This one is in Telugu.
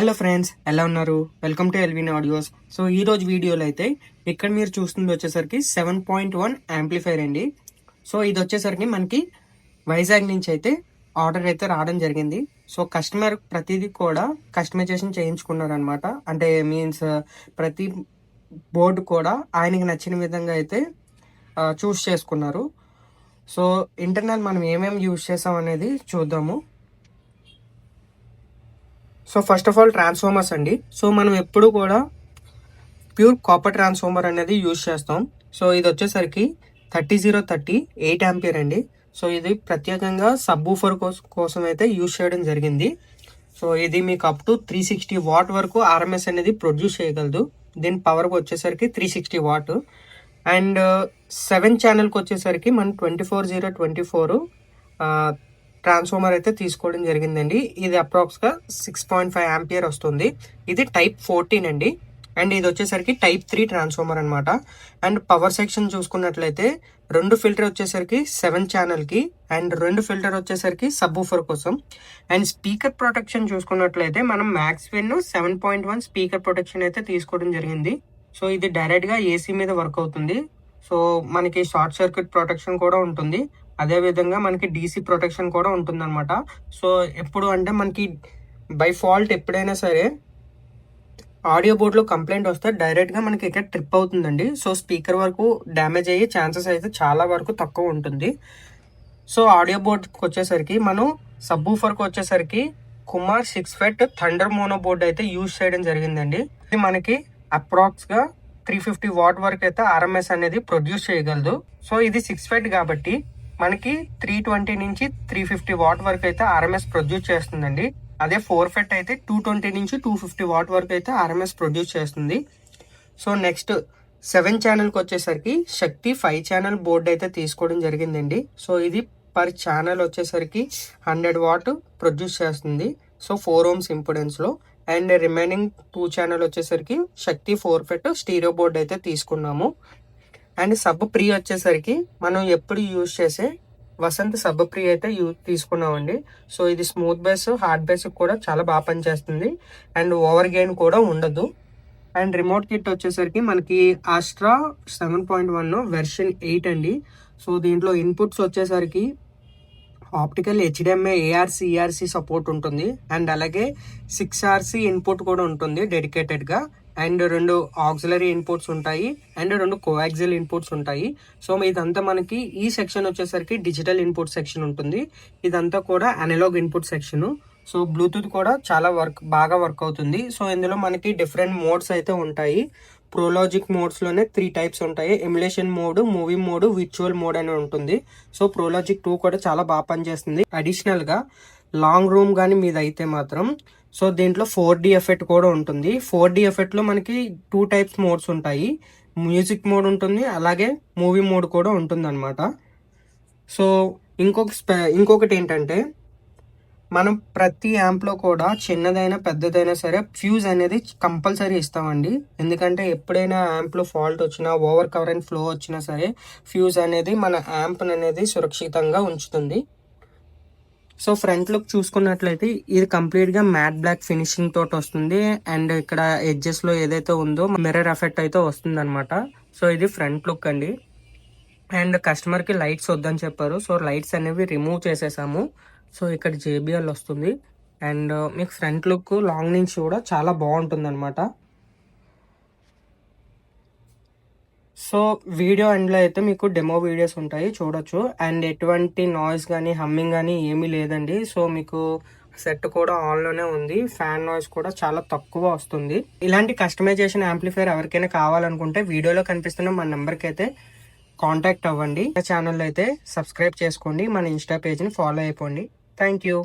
హలో ఫ్రెండ్స్, ఎలా ఉన్నారు? Welcome to Elvin audios. So ఈ రోజు వీడియోలో అయితే ఇక్కడ మీరు చూస్తుంది వచ్చేసరికి 7.1 యాంప్లిఫైర్ అండి. సో ఇది వచ్చేసరికి మనకి వైజాగ్ నుంచి అయితే ఆర్డర్ అయితే రావడం జరిగింది. సో కస్టమర్ ప్రతిదీ కూడా కస్టమైజేషన్ చేయించుకున్నారు అనమాట. అంటే మీన్స్ ప్రతి బోర్డు కూడా ఆయనకి నచ్చిన విధంగా అయితే చూస్ చేసుకున్నారు. సో ఇంటర్నల్ మనం ఏమేమి యూజ్ చేసాం అనేది చూద్దాము. So first of all transformers అండి. సో మనం ఎప్పుడు కూడా ప్యూర్ కాపర్ ట్రాన్స్ఫార్మర్ అనేది యూజ్ చేస్తాం. సో ఇది వచ్చేసరికి 3030 8 ఆంపియర్ అండి. సో ఇది ప్రత్యేకంగా సబ్ ఊఫర్ కోసం అయితే యూజ్ చేయడం జరిగింది. సో ఇది మీకు అప్ టు 360 వాట్ వరకు ఆర్ఎంఎస్ అనేది ప్రొడ్యూస్ చేయగలదు. దీని పవర్ వచ్చేసరికి 360 వాట్. అండ్ 7 ఛానల్కి వచ్చేసరికి మనం 24/0/24 ట్రాన్స్ఫార్మర్ అయితే తీసుకోవడం జరిగిందండి. ఇది అప్రాక్స్గా 6.5 ఆంపియర్ వస్తుంది. ఇది టైప్ 14 అండి. అండ్ ఇది వచ్చేసరికి టైప్ 3 ట్రాన్స్ఫార్మర్ అనమాట. అండ్ పవర్ సెక్షన్ చూసుకున్నట్లయితే 2 ఫిల్టర్ వచ్చేసరికి 7 ఛానల్కి అండ్ 2 ఫిల్టర్ వచ్చేసరికి సబ్ ఊఫర్ కోసం. అండ్ స్పీకర్ ప్రొటెక్షన్ చూసుకున్నట్లయితే మనం మ్యాక్స్వెల్ 7.1 స్పీకర్ ప్రొటెక్షన్ అయితే తీసుకోవడం జరిగింది. సో ఇది డైరెక్ట్గా ఏసీ మీద వర్క్ అవుతుంది. సో మనకి షార్ట్ సర్క్యూట్ ప్రొటెక్షన్ కూడా ఉంటుంది. అదే విధంగా మనకి డీసీ ప్రొటెక్షన్ కూడా ఉంటుంది అనమాట. సో ఎప్పుడు అంటే మనకి బై ఫాల్ట్ ఎప్పుడైనా సరే ఆడియో బోర్డ్లో కంప్లైంట్ వస్తే డైరెక్ట్గా మనకి ఇక్కడ ట్రిప్ అవుతుందండి. సో స్పీకర్ వరకు డ్యామేజ్ అయ్యే ఛాన్సెస్ అయితే చాలా వరకు తక్కువ ఉంటుంది. సో ఆడియో బోర్డ్కి వచ్చేసరికి మనం సబ్ ఊఫర్కి వచ్చేసరికి కుమార్ 6 ఫెట్ థండర్ మోనో బోర్డ్ అయితే యూజ్ చేయడం జరిగిందండి. ఇది మనకి అప్రాక్స్గా 350 వాట్ వరకు అయితే ఆర్ఎంఎస్ అనేది ప్రొడ్యూస్ చేయగలదు. సో ఇది 6 ఫెట్ కాబట్టి మనకి 320 నుంచి 350 వాట్ వరకు అయితే ఆర్ఎంఎస్ ప్రొడ్యూస్ చేస్తుందండి. అదే 4 ఫెట్ అయితే 220 నుంచి 250 వాట్ వరకు అయితే ఆర్ఎంఎస్ ప్రొడ్యూస్ చేస్తుంది. సో నెక్స్ట్ 7 ఛానల్కి వచ్చేసరికి శక్తి 5 ఛానల్ బోర్డ్ అయితే తీసుకోవడం జరిగిందండి. సో ఇది పర్ ఛానల్ వచ్చేసరికి 100 వాట్ ప్రొడ్యూస్ చేస్తుంది. సో 4 ohms ఇంపిడెన్స్లో. అండ్ రిమైనింగ్ 2 ఛానల్ వచ్చేసరికి శక్తి 4 ఫెట్ స్టీరియో బోర్డ్ అయితే తీసుకున్నాము. అండ్ సబ్ ప్రీ వచ్చేసరికి మనం ఎప్పుడు యూజ్ చేసే వసంత్ సబ్ ప్రీ అయితే తీసుకున్నామండి. సో ఇది స్మూత్ బేస్, హార్డ్ బేస్ కూడా చాలా బాగా పనిచేస్తుంది. అండ్ ఓవర్ గెయిన్ కూడా ఉండదు. అండ్ రిమోట్ కిట్ వచ్చేసరికి మనకి ఆస్ట్రా 7.1 వెర్షన్ 8 అండి. సో దీంట్లో ఇన్పుట్స్ వచ్చేసరికి optical HDMI ARC ERC support ఉంటుంది. అండ్ అలాగే 6RC ఇన్పుట్ కూడా ఉంటుంది డెడికేటెడ్గా. అండ్ 2 ఆక్సిలరీ ఇన్పుట్స్ ఉంటాయి అండ్ 2 కోయాక్సిల్ ఇన్పుట్స్ ఉంటాయి. సో ఇదంతా మనకి ఈ సెక్షన్ వచ్చేసరికి డిజిటల్ ఇన్పుట్ సెక్షన్ ఉంటుంది. ఇదంతా కూడా analog input section. So bluetooth కూడా చాలా బాగా వర్క్ అవుతుంది. సో ఇందులో మనకి డిఫరెంట్ మోడ్స్ అయితే ఉంటాయి. ప్రోలాజిక్ మోడ్స్లోనే 3 టైప్స్ ఉంటాయి. Emulation mode, movie mode, virtual mode అని ఉంటుంది. సో ప్రోలాజిక్ 2 కూడా చాలా బాగా పనిచేస్తుంది. అడిషనల్గా లాంగ్ రూమ్ కానీ మీద అయితే మాత్రం సో దీంట్లో 4D ఎఫెక్ట్ కూడా ఉంటుంది. 4D ఎఫెక్ట్లో మనకి 2 టైప్స్ మోడ్స్ ఉంటాయి. మ్యూజిక్ మోడ్ ఉంటుంది, అలాగే మూవీ మోడ్ కూడా ఉంటుంది అనమాట. సో ఇంకొకటి ఏంటంటే మనం ప్రతి యాంప్లో కూడా చిన్నదైనా పెద్దదైనా సరే ఫ్యూజ్ అనేది కంపల్సరీ ఇస్తామండి. ఎందుకంటే ఎప్పుడైనా యాంప్లో ఫాల్ట్ వచ్చినా, ఓవర్ కరెంట్ ఫ్లో వచ్చినా సరే ఫ్యూజ్ అనేది మన యాంప్ అనేది సురక్షితంగా ఉంచుతుంది. సో ఫ్రంట్ లుక్ చూసుకున్నట్లయితే ఇది కంప్లీట్గా మ్యాట్ బ్లాక్ ఫినిషింగ్ తోటి వస్తుంది. అండ్ ఇక్కడ ఎడ్జెస్లో ఏదైతే ఉందో మిర్రర్ ఎఫెక్ట్ అయితే వస్తుంది అనమాట. సో ఇది ఫ్రంట్ లుక్ అండి. అండ్ కస్టమర్కి లైట్స్ వద్దని చెప్పారు. సో లైట్స్ అనేవి రిమూవ్ చేసేసాము. సో ఇక్కడ JBL వస్తుంది. అండ్ మీకు ఫ్రంట్ లుక్ లాంగ్ నుంచి కూడా చాలా బాగుంటుంది అనమాట. సో వీడియో ఎండ్లో అయితే మీకు డెమో వీడియోస్ ఉంటాయి, చూడొచ్చు. అండ్ ఎటువంటి నాయిస్ కానీ హమ్మింగ్ కానీ ఏమీ లేదండి. సో మీకు సెట్ కూడా ఆన్లోనే ఉంది. ఫ్యాన్ నాయిస్ కూడా చాలా తక్కువ వస్తుంది. ఇలాంటి కస్టమైజేషన్ యాంప్లిఫైర్ ఎవరికైనా కావాలనుకుంటే వీడియోలో కనిపిస్తున్న మన నెంబర్కి అయితే కాంటాక్ట్ అవ్వండి. ఛానల్ అయితే సబ్స్క్రైబ్ చేసుకోండి, మన ఇన్స్టా పేజ్ని ఫాలో అయిపోండి. Thank you.